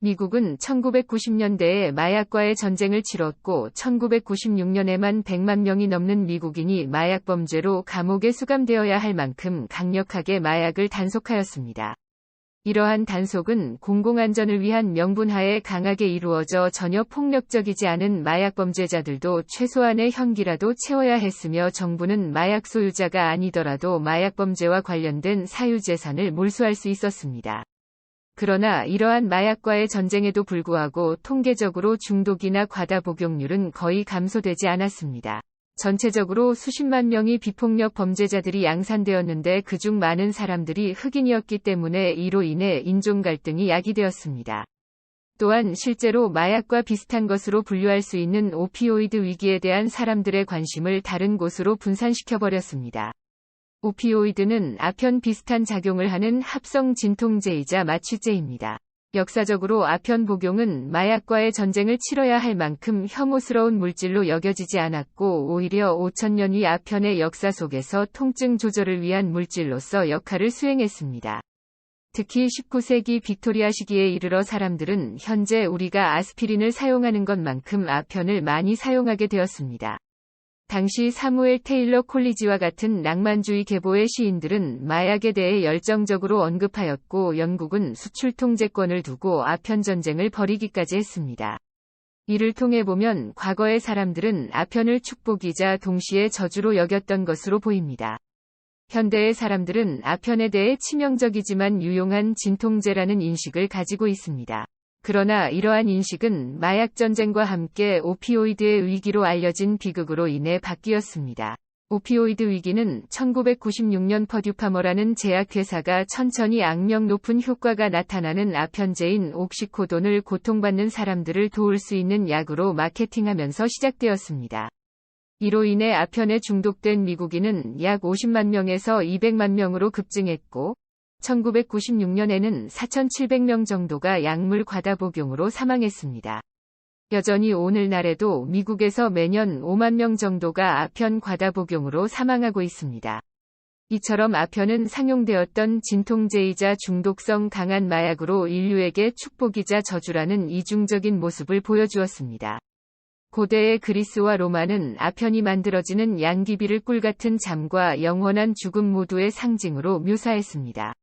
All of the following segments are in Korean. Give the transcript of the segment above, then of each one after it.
미국은 1990년대에 마약과의 전쟁을 치렀고 1996년에만 100만 명이 넘는 미국인이 마약 범죄로 감옥에 수감되어야 할 만큼 강력하게 마약을 단속하였습니다. 이러한 단속은 공공안전을 위한 명분하에 강하게 이루어져 전혀 폭력적이지 않은 마약 범죄자들도 최소한의 형기라도 채워야 했으며 정부는 마약 소유자가 아니더라도 마약 범죄와 관련된 사유재산을 몰수할 수 있었습니다. 그러나 이러한 마약과의 전쟁에도 불구하고 통계적으로 중독이나 과다 복용률은 거의 감소되지 않았습니다. 전체적으로 수십만 명의 비폭력 범죄자들이 양산되었는데 그중 많은 사람들이 흑인이었기 때문에 이로 인해 인종 갈등이 야기되었습니다. 또한 실제로 마약과 비슷한 것으로 분류할 수 있는 오피오이드 위기에 대한 사람들의 관심을 다른 곳으로 분산시켜버렸습니다. 오피오이드는 아편 비슷한 작용을 하는 합성 진통제이자 마취제입니다. 역사적으로 아편 복용은 마약과의 전쟁을 치러야 할 만큼 혐오스러운 물질로 여겨지지 않았고 오히려 5000년의 아편의 역사 속에서 통증 조절을 위한 물질로서 역할을 수행했습니다. 특히 19세기 빅토리아 시기에 이르러 사람들은 현재 우리가 아스피린을 사용하는 것만큼 아편을 많이 사용하게 되었습니다. 당시 사무엘 테일러 콜리지와 같은 낭만주의 계보의 시인들은 마약에 대해 열정적으로 언급하였고 영국은 수출 통제권을 두고 아편 전쟁을 벌이기까지 했습니다. 이를 통해 보면 과거의 사람들은 아편을 축복이자 동시에 저주로 여겼던 것으로 보입니다. 현대의 사람들은 아편에 대해 치명적이지만 유용한 진통제라는 인식을 가지고 있습니다. 그러나 이러한 인식은 마약 전쟁과 함께 오피오이드의 위기로 알려진 비극으로 인해 바뀌었습니다. 오피오이드 위기는 1996년 퍼듀파머라는 제약회사가 천천히 악명 높은 효과가 나타나는 아편제인 옥시코돈을 고통받는 사람들을 도울 수 있는 약으로 마케팅하면서 시작되었습니다. 이로 인해 아편에 중독된 미국인은 약 50만 명에서 200만 명으로 급증했고 1996년에는 4,700명 정도가 약물 과다 복용으로 사망했습니다. 여전히 오늘날에도 미국에서 매년 5만 명 정도가 아편 과다 복용으로 사망하고 있습니다. 이처럼 아편은 상용되었던 진통제이자 중독성 강한 마약으로 인류에게 축복이자 저주라는 이중적인 모습을 보여주었습니다. 고대의 그리스와 로마는 아편이 만들어지는 양귀비를 꿀 같은 잠과 영원한 죽음 모두의 상징으로 묘사했습니다.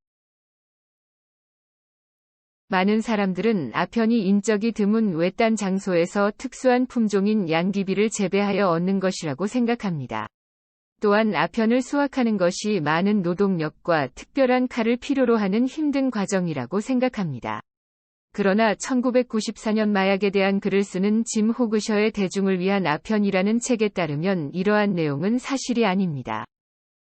많은 사람들은 아편이 인적이 드문 외딴 장소에서 특수한 품종인 양귀비를 재배하여 얻는 것이라고 생각합니다. 또한 아편을 수확하는 것이 많은 노동력과 특별한 칼을 필요로 하는 힘든 과정이라고 생각합니다. 그러나 1994년 마약에 대한 글을 쓰는 짐 호그셔의 대중을 위한 아편이라는 책에 따르면 이러한 내용은 사실이 아닙니다.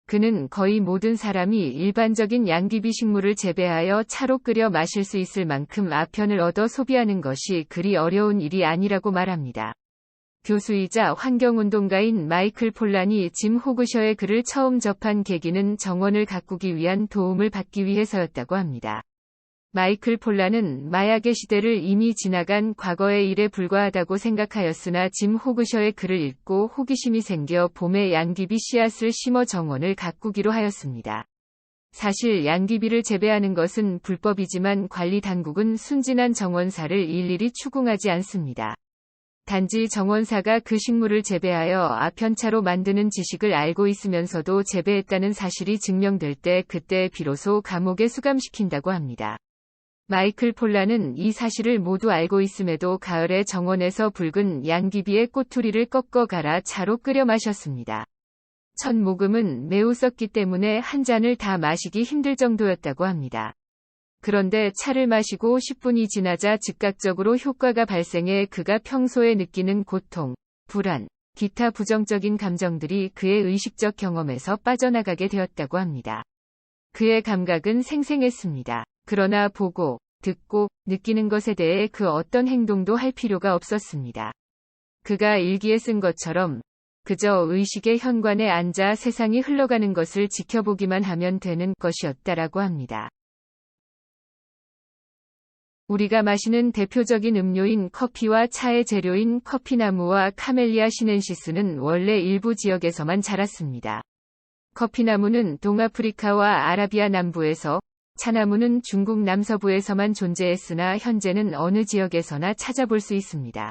그는 거의 모든 사람이 일반적인 양귀비 식물을 재배하여 차로 끓여 마실 수 있을 만큼 아편을 얻어 소비하는 것이 그리 어려운 일이 아니라고 말합니다. 교수이자 환경운동가인 마이클 폴란이 짐 호그셔의 글을 처음 접한 계기는 정원을 가꾸기 위한 도움을 받기 위해서였다고 합니다. 마이클 폴란은 마약의 시대를 이미 지나간 과거의 일에 불과하다고 생각하였으나 짐 호그셔의 글을 읽고 호기심이 생겨 봄에 양귀비 씨앗을 심어 정원을 가꾸기로 하였습니다. 사실 양귀비를 재배하는 것은 불법이지만 관리 당국은 순진한 정원사를 일일이 추궁하지 않습니다. 단지 정원사가 그 식물을 재배하여 아편차로 만드는 지식을 알고 있으면서도 재배했다는 사실이 증명될 때 그때 비로소 감옥에 수감시킨다고 합니다. 마이클 폴란은 이 사실을 모두 알고 있음에도 가을에 정원에서 붉은 양귀비의 꼬투리를 꺾어 갈아 차로 끓여 마셨습니다. 첫 모금은 매우 썩기 때문에 한 잔을 다 마시기 힘들 정도였다고 합니다. 그런데 차를 마시고 10분이 지나자 즉각적으로 효과가 발생해 그가 평소에 느끼는 고통, 불안, 기타 부정적인 감정들이 그의 의식적 경험에서 빠져나가게 되었다고 합니다. 그의 감각은 생생했습니다. 그러나 보고, 듣고, 느끼는 것에 대해 그 어떤 행동도 할 필요가 없었습니다. 그가 일기에 쓴 것처럼 그저 의식의 현관에 앉아 세상이 흘러가는 것을 지켜보기만 하면 되는 것이었다라고 합니다. 우리가 마시는 대표적인 음료인 커피와 차의 재료인 커피나무와 카멜리아 시넨시스는 원래 일부 지역에서만 자랐습니다. 커피나무는 동아프리카와 아라비아 남부에서, 차나무는 중국 남서부에서만 존재했으나 현재는 어느 지역에서나 찾아볼 수 있습니다.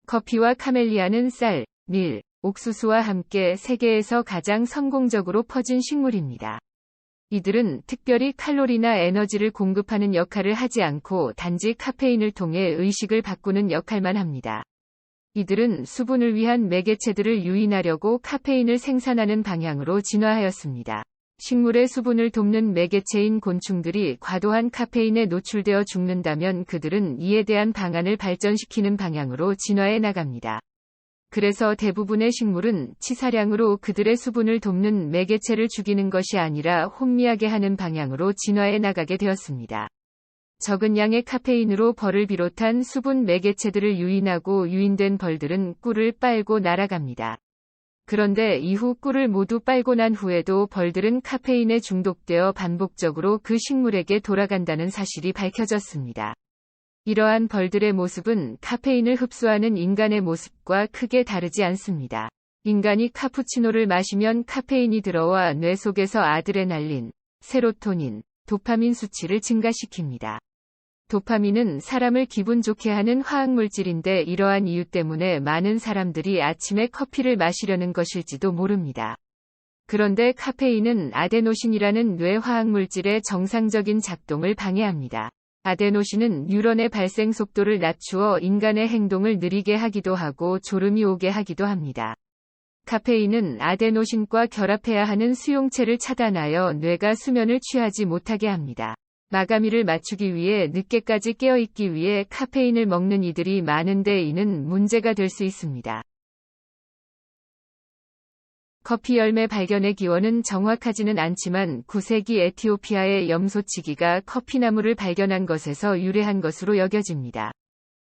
커피와 카멜리아는 쌀, 밀, 옥수수와 함께 세계에서 가장 성공적으로 퍼진 식물입니다. 이들은 특별히 칼로리나 에너지를 공급하는 역할을 하지 않고 단지 카페인을 통해 의식을 바꾸는 역할만 합니다. 이들은 수분을 위한 매개체들을 유인하려고 카페인을 생산하는 방향으로 진화하였습니다. 식물의 수분을 돕는 매개체인 곤충들이 과도한 카페인에 노출되어 죽는다면 그들은 이에 대한 방안을 발전시키는 방향으로 진화해 나갑니다. 그래서 대부분의 식물은 치사량으로 그들의 수분을 돕는 매개체를 죽이는 것이 아니라 혼미하게 하는 방향으로 진화해 나가게 되었습니다. 적은 양의 카페인으로 벌을 비롯한 수분 매개체들을 유인하고 유인된 벌들은 꿀을 빨고 날아갑니다. 그런데 이후 꿀을 모두 빨고 난 후에도 벌들은 카페인에 중독되어 반복적으로 그 식물에게 돌아간다는 사실이 밝혀졌습니다. 이러한 벌들의 모습은 카페인을 흡수하는 인간의 모습과 크게 다르지 않습니다. 인간이 카푸치노를 마시면 카페인이 들어와 뇌 속에서 아드레날린, 세로토닌, 도파민 수치를 증가시킵니다. 도파민은 사람을 기분 좋게 하는 화학물질인데 이러한 이유 때문에 많은 사람들이 아침에 커피를 마시려는 것일지도 모릅니다. 그런데 카페인은 아데노신이라는 뇌 화학물질의 정상적인 작동을 방해합니다. 아데노신은 뉴런의 발생 속도를 낮추어 인간의 행동을 느리게 하기도 하고 졸음이 오게 하기도 합니다. 카페인은 아데노신과 결합해야 하는 수용체를 차단하여 뇌가 수면을 취하지 못하게 합니다. 마감일을 맞추기 위해 늦게까지 깨어있기 위해 카페인을 먹는 이들이 많은데 이는 문제가 될 수 있습니다. 커피 열매 발견의 기원은 정확하지는 않지만 9세기 에티오피아의 염소치기가 커피나무를 발견한 것에서 유래한 것으로 여겨집니다.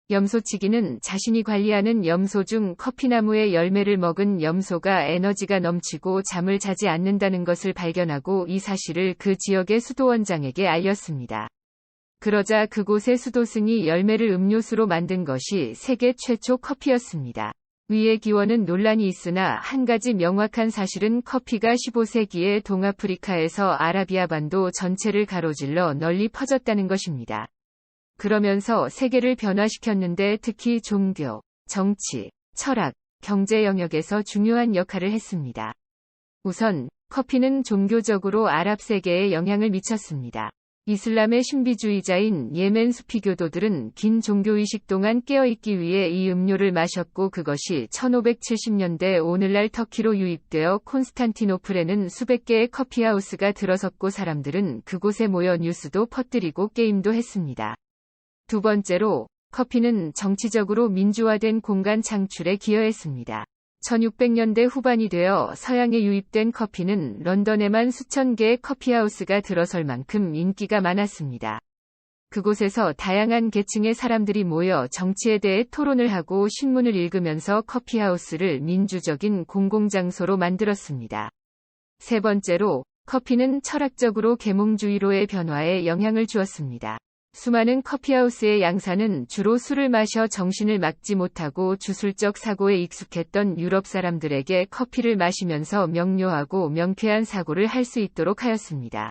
염소치기는 자신이 관리하는 염소 중 커피나무의 열매를 먹은 염소가 에너지가 넘치고 잠을 자지 않는다는 것을 발견하고 이 사실을 그 지역의 수도원장에게 알렸습니다. 그러자 그곳의 수도승이 열매를 음료수로 만든 것이 세계 최초 커피였습니다. 위의 기원은 논란이 있으나 한 가지 명확한 사실은 커피가 15세기에 동아프리카에서 아라비아 반도 전체를 가로질러 널리 퍼졌다는 것입니다. 그러면서 세계를 변화시켰는데 특히 종교, 정치, 철학, 경제 영역에서 중요한 역할을 했습니다. 우선 커피는 종교적으로 아랍 세계에 영향을 미쳤습니다. 이슬람의 신비주의자인 예멘 수피교도들은 긴 종교의식 동안 깨어있기 위해 이 음료를 마셨고 그것이 1570년대 오늘날 터키로 유입되어 콘스탄티노플에는 수백 개의 커피하우스가 들어섰고 사람들은 그곳에 모여 뉴스도 퍼뜨리고 게임도 했습니다. 두 번째로, 커피는 정치적으로 민주화된 공간 창출에 기여했습니다. 1600년대 후반이 되어 서양에 유입된 커피는 런던에만 수천 개의 커피하우스가 들어설 만큼 인기가 많았습니다. 그곳에서 다양한 계층의 사람들이 모여 정치에 대해 토론을 하고 신문을 읽으면서 커피하우스를 민주적인 공공장소로 만들었습니다. 세 번째로, 커피는 철학적으로 계몽주의로의 변화에 영향을 주었습니다. 수많은 커피하우스의 양사는 주로 술을 마셔 정신을 막지 못하고 주술적 사고에 익숙했던 유럽 사람들에게 커피를 마시면서 명료하고 명쾌한 사고를 할 수 있도록 하였습니다.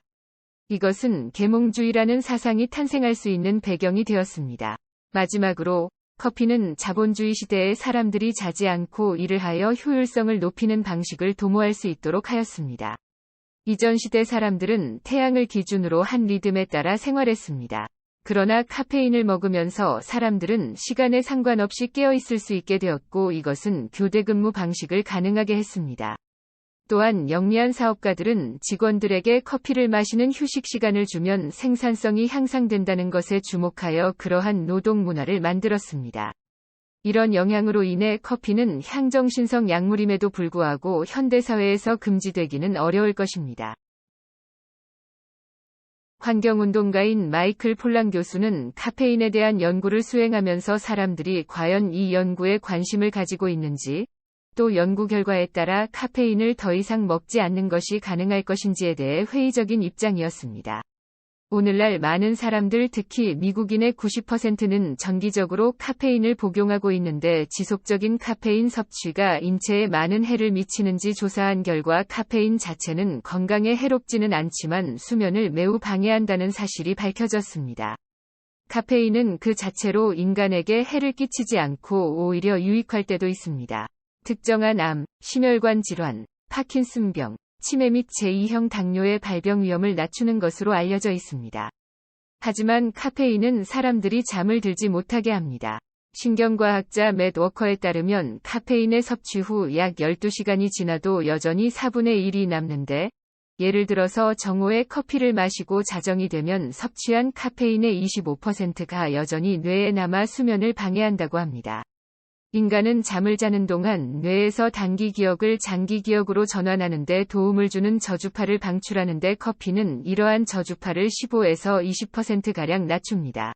이것은 계몽주의라는 사상이 탄생할 수 있는 배경이 되었습니다. 마지막으로, 커피는 자본주의 시대에 사람들이 자지 않고 일을 하여 효율성을 높이는 방식을 도모할 수 있도록 하였습니다. 이전 시대 사람들은 태양을 기준으로 한 리듬에 따라 생활했습니다. 그러나 카페인을 먹으면서 사람들은 시간에 상관없이 깨어있을 수 있게 되었고 이것은 교대 근무 방식을 가능하게 했습니다. 또한 영리한 사업가들은 직원들에게 커피를 마시는 휴식 시간을 주면 생산성이 향상된다는 것에 주목하여 그러한 노동 문화를 만들었습니다. 이런 영향으로 인해 커피는 향정신성 약물임에도 불구하고 현대사회에서 금지되기는 어려울 것입니다. 환경운동가인 마이클 폴랑 교수는 카페인에 대한 연구를 수행하면서 사람들이 과연 이 연구에 관심을 가지고 있는지, 또 연구 결과에 따라 카페인을 더 이상 먹지 않는 것이 가능할 것인지에 대해 회의적인 입장이었습니다. 오늘날 많은 사람들 특히 미국인의 90%는 정기적으로 카페인을 복용하고 있는데 지속적인 카페인 섭취가 인체에 많은 해를 미치는지 조사한 결과 카페인 자체는 건강에 해롭지는 않지만 수면을 매우 방해한다는 사실이 밝혀졌습니다. 카페인은 그 자체로 인간에게 해를 끼치지 않고 오히려 유익할 때도 있습니다. 특정한 암, 심혈관 질환, 파킨슨병, 치매 및 제2형 당뇨의 발병 위험을 낮추는 것으로 알려져 있습니다. 하지만 카페인은 사람들이 잠을 들지 못하게 합니다. 신경과학자 맷 워커에 따르면 카페인의 섭취 후 약 12시간이 지나도 여전히 4분의 1이 남는데, 예를 들어서 정오에 커피를 마시고 자정이 되면 섭취한 카페인의 25%가 여전히 뇌에 남아 수면을 방해한다고 합니다. 인간은 잠을 자는 동안 뇌에서 단기 기억을 장기 기억으로 전환하는 데 도움을 주는 저주파를 방출하는데 커피는 이러한 저주파를 15에서 20%가량 낮춥니다.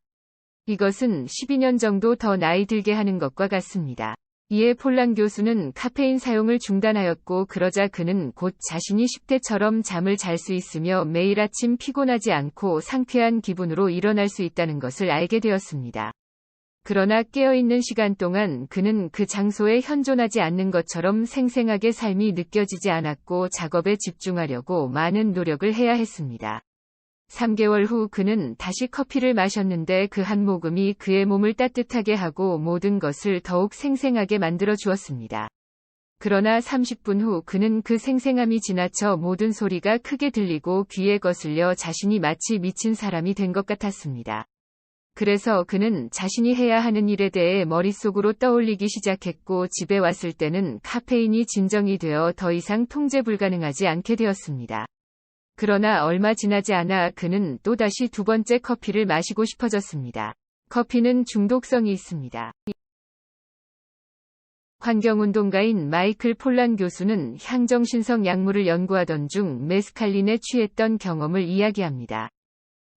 이것은 12년 정도 더 나이 들게 하는 것과 같습니다. 이에 폴란 교수는 카페인 사용을 중단하였고 그러자 그는 곧 자신이 10대처럼 잠을 잘 수 있으며 매일 아침 피곤하지 않고 상쾌한 기분으로 일어날 수 있다는 것을 알게 되었습니다. 그러나 깨어있는 시간 동안 그는 그 장소에 현존하지 않는 것처럼 생생하게 삶이 느껴지지 않았고 작업에 집중하려고 많은 노력을 해야 했습니다. 3개월 후 그는 다시 커피를 마셨는데 그 한 모금이 그의 몸을 따뜻하게 하고 모든 것을 더욱 생생하게 만들어 주었습니다. 그러나 30분 후 그는 그 생생함이 지나쳐 모든 소리가 크게 들리고 귀에 거슬려 자신이 마치 미친 사람이 된 것 같았습니다. 그래서 그는 자신이 해야 하는 일에 대해 머릿속으로 떠올리기 시작했고 집에 왔을 때는 카페인이 진정이 되어 더 이상 통제 불가능하지 않게 되었습니다. 그러나 얼마 지나지 않아 그는 또다시 두 번째 커피를 마시고 싶어졌습니다. 커피는 중독성이 있습니다. 환경운동가인 마이클 폴란 교수는 향정신성 약물을 연구하던 중 메스칼린에 취했던 경험을 이야기합니다.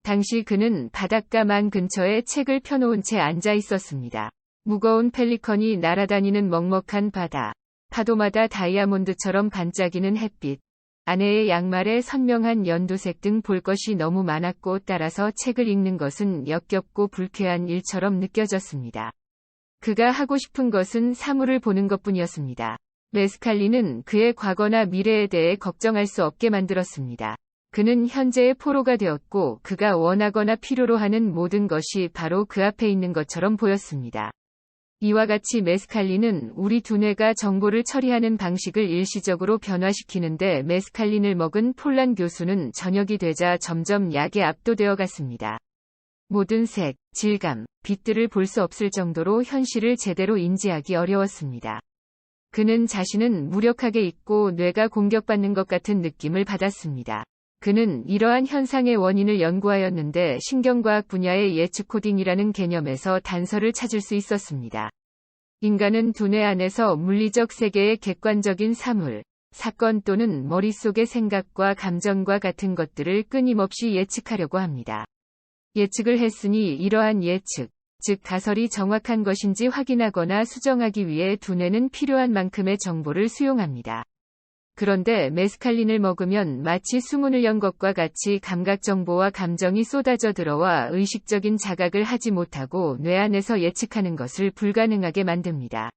당시 그는 바닷가 만 근처에 책을 펴놓은 채 앉아 있었습니다. 무거운 펠리컨이 날아다니는 먹먹한 바다, 파도마다 다이아몬드처럼 반짝이는 햇빛, 아내의 양말에 선명한 연두색 등 볼 것이 너무 많았고 따라서 책을 읽는 것은 역겹고 불쾌한 일처럼 느껴졌습니다. 그가 하고 싶은 것은 사물을 보는 것뿐이었습니다. 메스칼린은 그의 과거나 미래에 대해 걱정할 수 없게 만들었습니다. 그는 현재의 포로가 되었고 그가 원하거나 필요로 하는 모든 것이 바로 그 앞에 있는 것처럼 보였습니다. 이와 같이 메스칼린은 우리 두뇌가 정보를 처리하는 방식을 일시적으로 변화시키는데 메스칼린을 먹은 폴란 교수는 저녁이 되자 점점 약에 압도되어 갔습니다. 모든 색, 질감, 빛들을 볼 수 없을 정도로 현실을 제대로 인지하기 어려웠습니다. 그는 자신은 무력하게 있고 뇌가 공격받는 것 같은 느낌을 받았습니다. 그는 이러한 현상의 원인을 연구하였는데 신경과학 분야의 예측 코딩이라는 개념에서 단서를 찾을 수 있었습니다. 인간은 두뇌 안에서 물리적 세계의 객관적인 사물, 사건 또는 머릿속의 생각과 감정과 같은 것들을 끊임없이 예측하려고 합니다. 예측을 했으니 이러한 예측, 즉 가설이 정확한 것인지 확인하거나 수정하기 위해 두뇌는 필요한 만큼의 정보를 수용합니다. 그런데 메스칼린을 먹으면 마치 수문을 연 것과 같이 감각 정보와 감정이 쏟아져 들어와 의식적인 자각을 하지 못하고 뇌 안에서 예측하는 것을 불가능하게 만듭니다.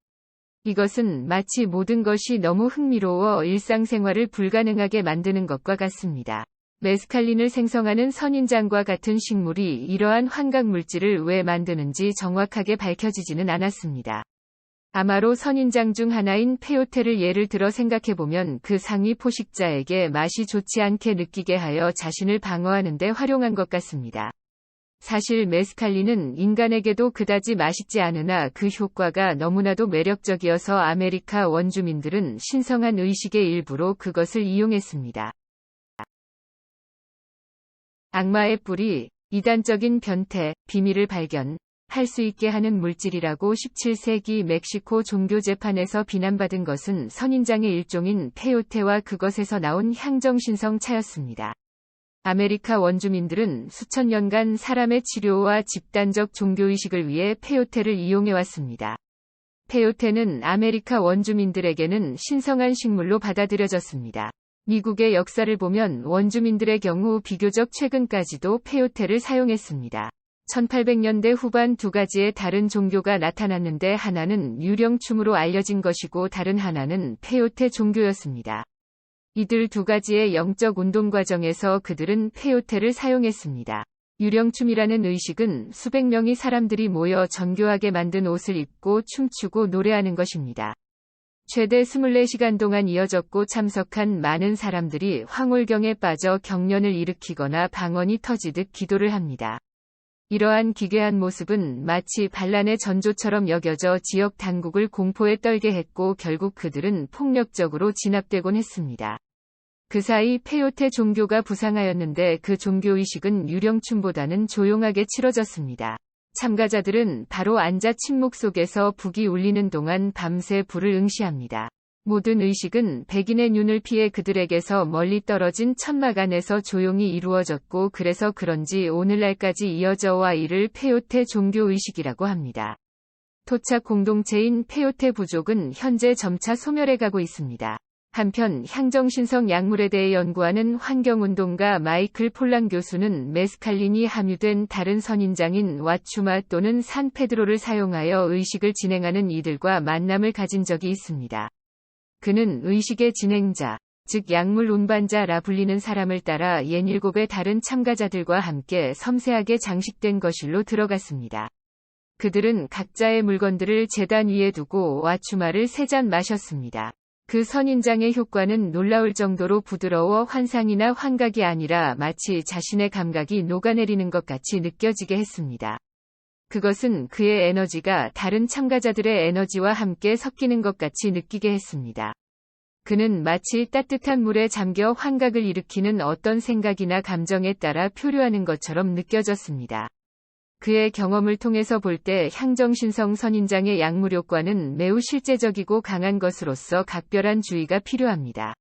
이것은 마치 모든 것이 너무 흥미로워 일상생활을 불가능하게 만드는 것과 같습니다. 메스칼린을 생성하는 선인장과 같은 식물이 이러한 환각 물질을 왜 만드는지 정확하게 밝혀지지는 않았습니다. 아마로 선인장 중 하나인 페요테를 예를 들어 생각해보면 그 상위 포식자에게 맛이 좋지 않게 느끼게 하여 자신을 방어하는 데 활용한 것 같습니다. 사실 메스칼린은 인간에게도 그다지 맛있지 않으나 그 효과가 너무나도 매력적이어서 아메리카 원주민들은 신성한 의식의 일부로 그것을 이용했습니다. 악마의 뿌리, 이단적인 변태, 비밀을 발견 할 수 있게 하는 물질이라고 17세기 멕시코 종교 재판에서 비난받은 것은 선인장의 일종인 페요테와 그것에서 나온 향정신성 차였습니다. 아메리카 원주민들은 수천 년간 사람의 치료와 집단적 종교의식을 위해 페요테를 이용해왔습니다. 페요테는 아메리카 원주민들에게는 신성한 식물로 받아들여졌습니다. 미국의 역사를 보면 원주민들의 경우 비교적 최근까지도 페요테를 사용했습니다. 1800년대 후반 두 가지의 다른 종교가 나타났는데 하나는 유령춤으로 알려진 것이고 다른 하나는 페요테 종교였습니다. 이들 두 가지의 영적 운동 과정에서 그들은 페요테를 사용했습니다. 유령춤이라는 의식은 수백 명의 사람들이 모여 정교하게 만든 옷을 입고 춤추고 노래하는 것입니다. 최대 24시간 동안 이어졌고 참석한 많은 사람들이 황홀경에 빠져 경련을 일으키거나 방언이 터지듯 기도를 합니다. 이러한 기괴한 모습은 마치 반란의 전조처럼 여겨져 지역 당국을 공포에 떨게 했고 결국 그들은 폭력적으로 진압되곤 했습니다. 그 사이 페요테 종교가 부상하였는데 그 종교의식은 유령춤보다는 조용하게 치러졌습니다. 참가자들은 바로 앉아 침묵 속에서 북이 울리는 동안 밤새 불을 응시합니다. 모든 의식은 백인의 눈을 피해 그들에게서 멀리 떨어진 천막 안에서 조용히 이루어졌고 그래서 그런지 오늘날까지 이어져와 이를 페요테 종교의식이라고 합니다. 토착 공동체인 페요테 부족은 현재 점차 소멸해 가고 있습니다. 한편 향정신성 약물에 대해 연구하는 환경운동가 마이클 폴랑 교수는 메스칼린이 함유된 다른 선인장인 와추마 또는 산페드로를 사용하여 의식을 진행하는 이들과 만남을 가진 적이 있습니다. 그는 의식의 진행자, 즉 약물 운반자라 불리는 사람을 따라 67의 다른 참가자들과 함께 섬세하게 장식된 거실로 들어갔습니다. 그들은 각자의 물건들을 제단 위에 두고 와추마를 3잔 마셨습니다. 그 선인장의 효과는 놀라울 정도로 부드러워 환상이나 환각이 아니라 마치 자신의 감각이 녹아내리는 것 같이 느껴지게 했습니다. 그것은 그의 에너지가 다른 참가자들의 에너지와 함께 섞이는 것 같이 느끼게 했습니다. 그는 마치 따뜻한 물에 잠겨 환각을 일으키는 어떤 생각이나 감정에 따라 표류하는 것처럼 느껴졌습니다. 그의 경험을 통해서 볼 때 향정신성 선인장의 약물 효과는 매우 실제적이고 강한 것으로서 각별한 주의가 필요합니다.